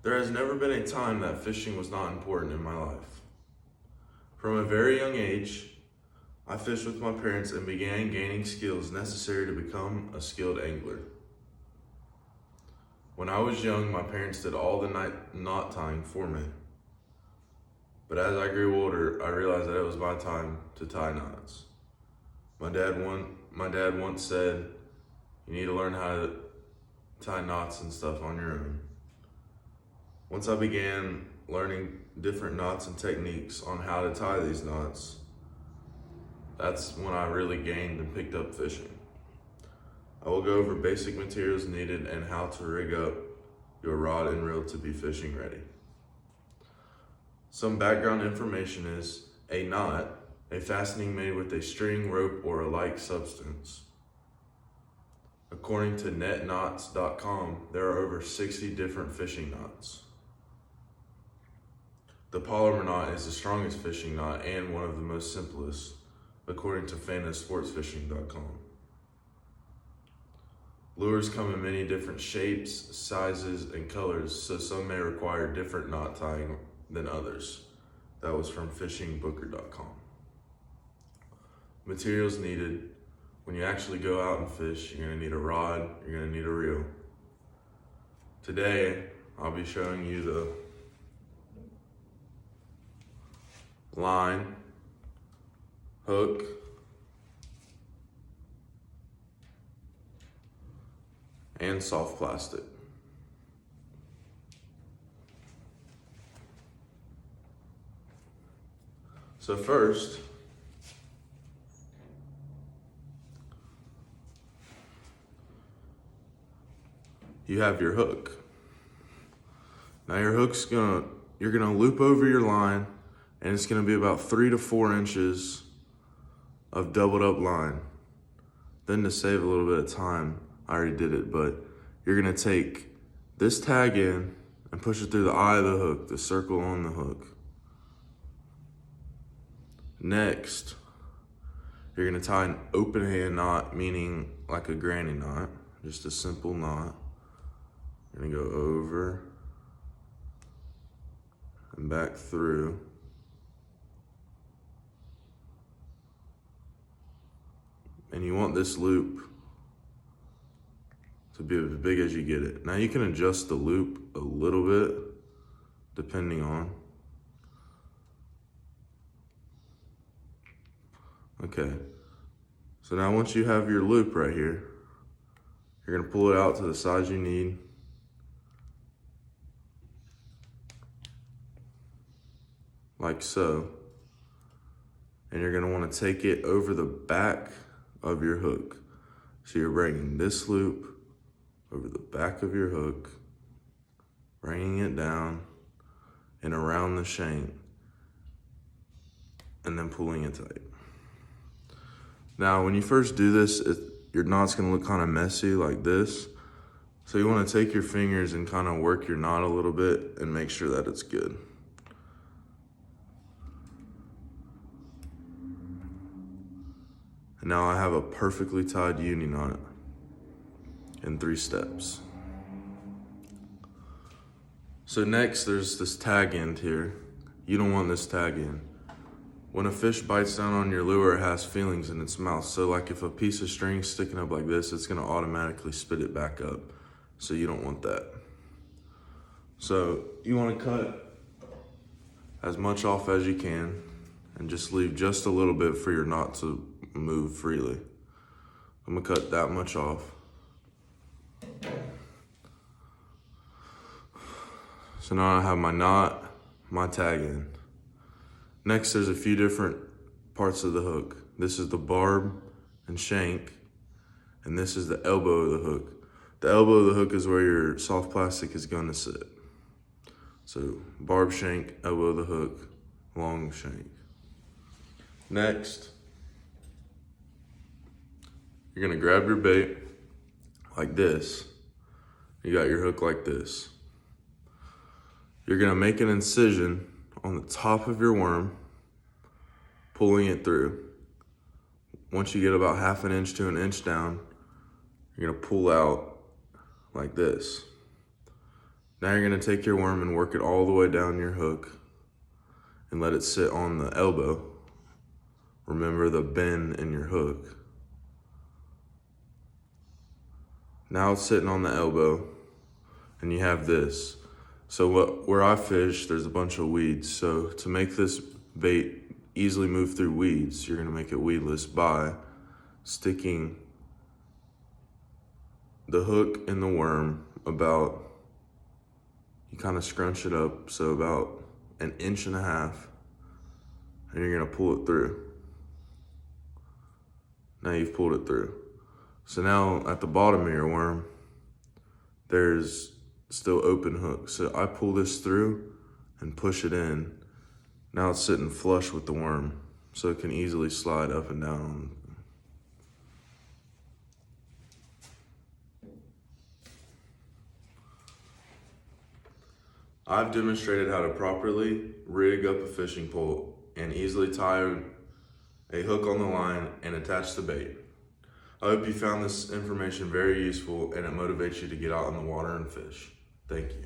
There has never been a time that fishing was not important in my life. From a very young age, I fished with my parents and began gaining skills necessary to become a skilled angler. When I was young, my parents did all the knot tying for me. But as I grew older, I realized that it was my time to tie knots. My dad once said, "You need to learn how to tie knots and stuff on your own." Once I began learning different knots and techniques on how to tie these knots, that's when I really gained and picked up fishing. I will go over basic materials needed and how to rig up your rod and reel to be fishing ready. Some background information is a knot, a fastening made with a string, rope, or a like substance. According to netknots.com, there are over 60 different fishing knots. The polymer knot is the strongest fishing knot and one of the most simplest, according to fantasportsfishing.com. Lures come in many different shapes, sizes, and colors, so some may require different knot tying than others. That was from fishingbooker.com. Materials needed. When you actually go out and fish, you're gonna need a rod, you're gonna need a reel. Today, I'll be showing you the line, hook, and soft plastic. So first, you have your hook. Now your hook's you're gonna loop over your line, and it's gonna be about 3 to 4 inches of doubled up line. Then to save a little bit of time, I already did it, but you're gonna take this tag in and push it through the eye of the hook, the circle on the hook. Next, you're gonna tie an open hand knot, meaning like a granny knot, just a simple knot. You're gonna go over and back through. And you want this loop to be as big as you get it. Now you can adjust the loop a little bit, depending on. Okay, so now once you have your loop right here, you're gonna pull it out to the size you need. Like so. And you're gonna wanna take it over the back of your hook. So you're bringing this loop over the back of your hook, bringing it down and around the shank, and then pulling it tight. Now, when you first do this, your knot's gonna look kind of messy like this. So you wanna take your fingers and kind of work your knot a little bit and make sure that it's good. And now I have a perfectly tied uni knot in 3 steps. So next, there's this tag end here. You don't want this tag end. When a fish bites down on your lure, it has feelings in its mouth. So like if a piece of string's sticking up like this, it's gonna automatically spit it back up. So you don't want that. So you wanna cut as much off as you can and just leave just a little bit for your knot to move freely. I'm gonna cut that much off. So now I have my knot, my tag end. Next, there's a few different parts of the hook. This is the barb and shank, and this is the elbow of the hook. The elbow of the hook is where your soft plastic is gonna sit. So barb shank, elbow of the hook, long shank. Next, you're gonna grab your bait like this. You got your hook like this. You're gonna make an incision on the top of your worm, pulling it through. Once you get about 1/2 inch to 1 inch down, you're gonna pull out like this. Now you're gonna take your worm and work it all the way down your hook and let it sit on the elbow. Remember the bend in your hook. Now it's sitting on the elbow and you have this. So where I fish, there's a bunch of weeds. So to make this bait easily move through weeds, you're gonna make it weedless by sticking the hook in the worm about, you kind of scrunch it up, so about 1.5 inches, and you're gonna pull it through. Now you've pulled it through. So now at the bottom of your worm, there's still open hook. So I pull this through and push it in. Now it's sitting flush with the worm, so it can easily slide up and down. I've demonstrated how to properly rig up a fishing pole and easily tie a hook on the line and attach the bait. I hope you found this information very useful and it motivates you to get out in the water and fish. Thank you.